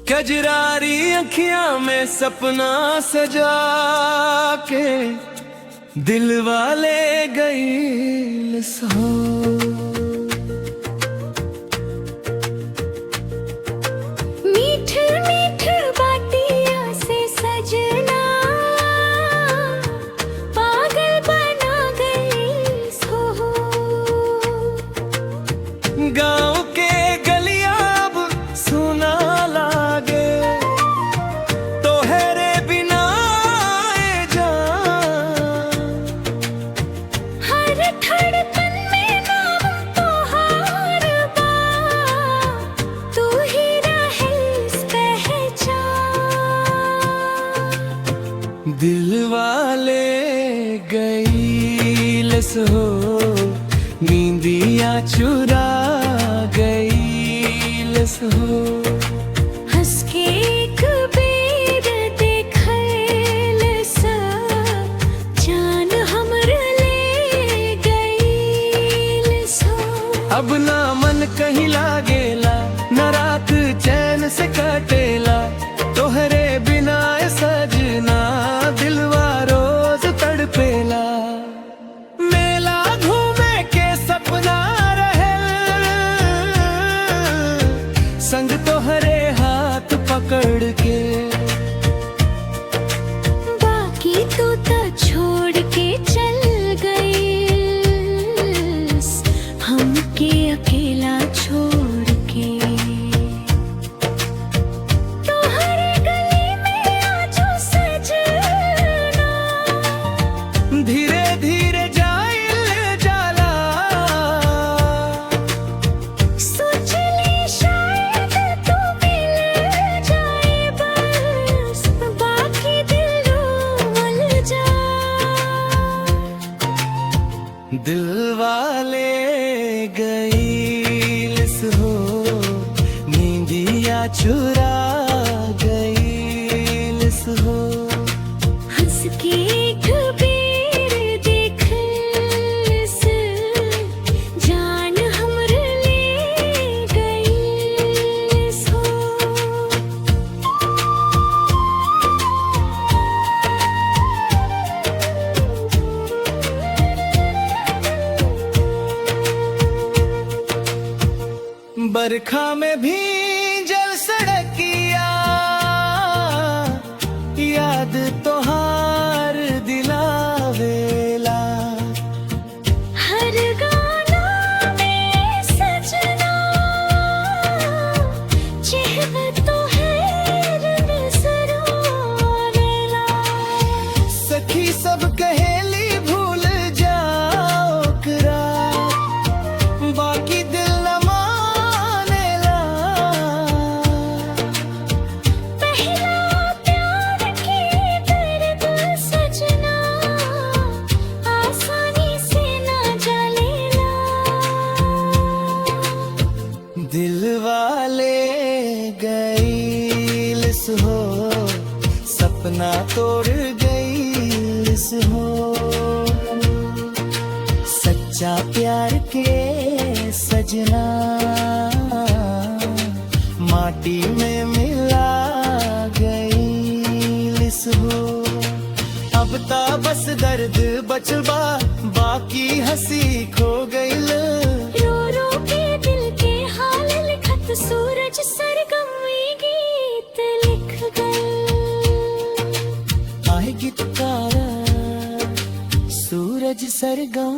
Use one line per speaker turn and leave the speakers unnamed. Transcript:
कजरारी अखियां में सपना सजा के दिल वाले गई सो।
मीठ मीठ बातिया से सजना पागल बना गई सो।
गाँव के गलियां अब सुना लागे, तोहरे बिना ए जान।
हर धड़कन में नाम तोहार बा, तू ही रहे पहचान।
दिल वाले गई सो, नींदियां चुरा गई सो।
हंस के एक बेर देखल सा, जान हमर ले गईल सो।
अब ना मन कहीं लागेला, न रात चैन से कटेला, तोहरे बिना ए सजना दिलवा रोज तड़पेला। मेला घूमे के सपना रहे, संग तोहरे हाथ पकड़ के।
बाकी तू तो छोड़ के चल गई, हमके अकेला छोड़ के। तोहरे गली में आजो सजना,
धीरे धीरे जाइल जाला,
सोचली शायद तू मिल जाए बस, बाकी दिल रोवल जा।
दिल वाले गई सो, नींदियां चुरा गई सो।
हंस के एक बेर देखल से, जान हमर ले गई सो।
बरखा में भी जल सड़किया, याद तोहार दिलावेला।
हर गाना में सजना, चेहरा तो है नजरावेला।
सखी सब कहेली भूल जाओ करा, बाकी दिल न मानेला।
पहला प्यार के दर्द सजना, आसानी से ना जलेला।
दिल वाले गई सो, सपना तोड़ गई सो। सच्चा प्यार के सजना, माटी में मिला गई सो। अब ता बस दर्द बचबा, बाकी हंसी खो गई।
रो रो के दिल के हाल लिखत, सूरज सरगम में गीत लिख गए।
आए गीतकार सूरज सरगम।